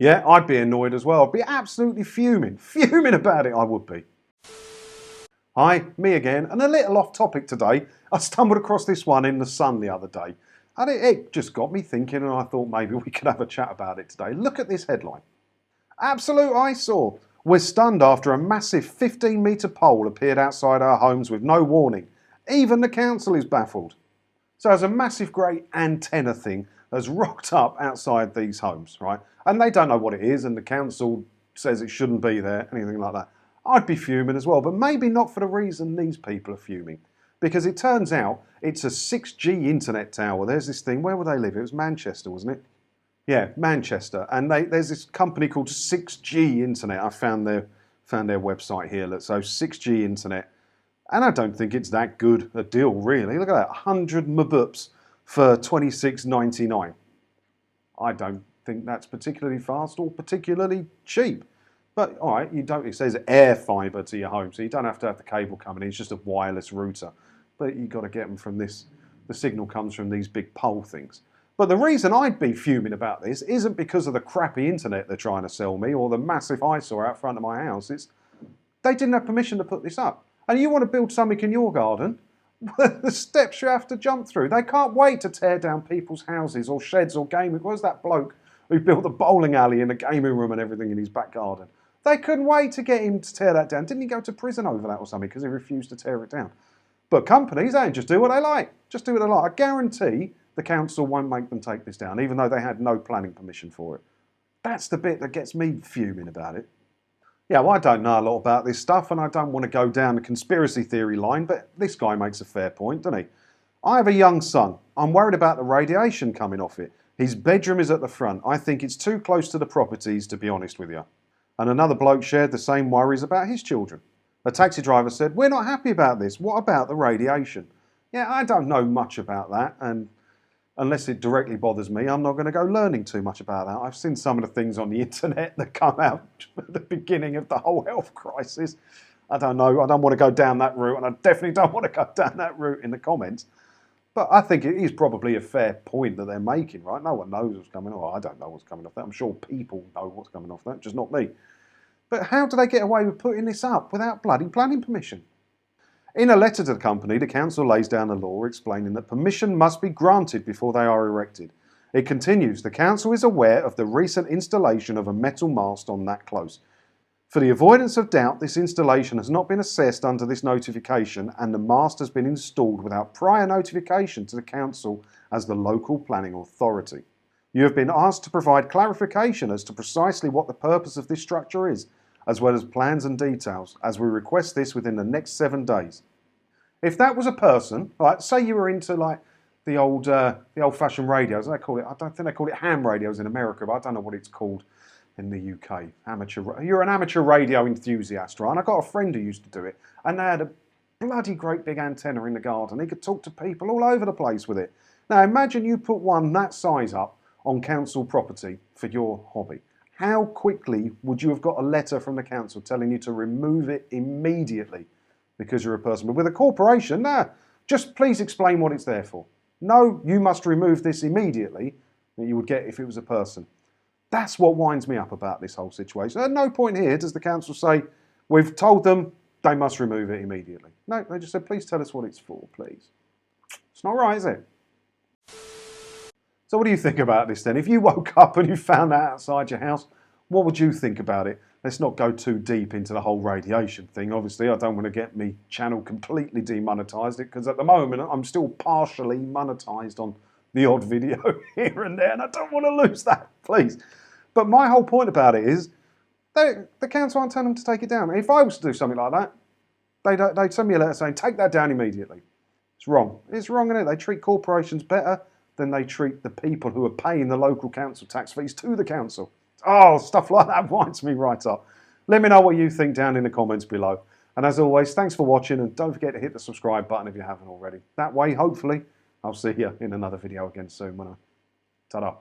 Yeah, I'd be annoyed as well. I'd be absolutely fuming. Fuming about it, I would be. Hi, me again, and a little off topic today. I stumbled across this one in the Sun the other day, and it just got me thinking, and I thought maybe we could have a chat about it today. Look at this headline. Absolute eyesore. We're stunned after a massive 15-metre pole appeared outside our homes with no warning. Even the council is baffled. So there's a massive grey antenna thing has rocked up outside these homes, right? And they don't know what it is, and the council says it shouldn't be there, anything like that. I'd be fuming as well, but maybe not for the reason these people are fuming. Because it turns out it's a 6G internet tower. There's this thing, where would they live? It was Manchester, wasn't it? Yeah, Manchester. And there's this company called 6G Internet. I found their website here. So 6G Internet. And I don't think it's that good a deal, really. Look at that, 100 mbups for $26.99. I don't think that's particularly fast or particularly cheap. But all right, it says air fibre to your home, so you don't have to have the cable coming in. It's just a wireless router. But you've got to get them from this. The signal comes from these big pole things. But the reason I'd be fuming about this isn't because of the crappy internet they're trying to sell me or the massive eyesore out front of my house. It's they didn't have permission to put this up. And you want to build something in your garden, the steps you have to jump through. They can't wait to tear down people's houses or sheds or gaming. What was that bloke who built the bowling alley and the gaming room and everything in his back garden? They couldn't wait to get him to tear that down. Didn't he go to prison over that or something because he refused to tear it down? But companies, they just do what they like. Just do what they like. I guarantee the council won't make them take this down, even though they had no planning permission for it. That's the bit that gets me fuming about it. Yeah, well, I don't know a lot about this stuff, and I don't want to go down the conspiracy theory line, but this guy makes a fair point, doesn't he? I have a young son. I'm worried about the radiation coming off it. His bedroom is at the front. I think it's too close to the properties, to be honest with you. And another bloke shared the same worries about his children. A taxi driver said, we're not happy about this. What about the radiation? Yeah, I don't know much about that, and unless it directly bothers me, I'm not going to go learning too much about that. I've seen some of the things on the internet that come out at the beginning of the whole health crisis. I don't know. I don't want to go down that route, and I definitely don't want to go down that route in the comments. But I think it is probably a fair point that they're making, right? No one knows what's coming off. I don't know what's coming off that. I'm sure people know what's coming off that, just not me. But how do they get away with putting this up without bloody planning permission? In a letter to the company, the council lays down the law explaining that permission must be granted before they are erected. It continues, the council is aware of the recent installation of a metal mast on that close. For the avoidance of doubt, this installation has not been assessed under this notification, and the mast has been installed without prior notification to the council as the local planning authority. You have been asked to provide clarification as to precisely what the purpose of this structure is, as well as plans and details, as we request this within the next 7 days. If that was a person, like say you were into like the old-fashioned radios, I don't think they call it ham radios in America, but I don't know what it's called in the UK. You're an amateur radio enthusiast, right? And I got a friend who used to do it, and they had a bloody great big antenna in the garden. He could talk to people all over the place with it. Now imagine you put one that size up on council property for your hobby. How quickly would you have got a letter from the council telling you to remove it immediately because you're a person? But with a corporation, just please explain what it's there for. No, you must remove this immediately that you would get if it was a person. That's what winds me up about this whole situation. At no point here does the council say, we've told them they must remove it immediately. No, they just said, please tell us what it's for, please. It's not right, is it? So what do you think about this then? If you woke up and you found that outside your house, what would you think about it? Let's not go too deep into the whole radiation thing. Obviously, I don't want to get me channel completely demonetised, because at the moment I'm still partially monetised on the odd video here and there, and I don't want to lose that, please. But my whole point about it is the council aren't telling them to take it down. If I was to do something like that, they'd send me a letter saying, take that down immediately. It's wrong. It's wrong, isn't it? They treat corporations better than they treat the people who are paying the local council tax fees to the council. Oh, stuff like that winds me right up. Let me know what you think down in the comments below. And as always, thanks for watching, and don't forget to hit the subscribe button if you haven't already. That way, hopefully, I'll see you in another video again soon. Ta-da.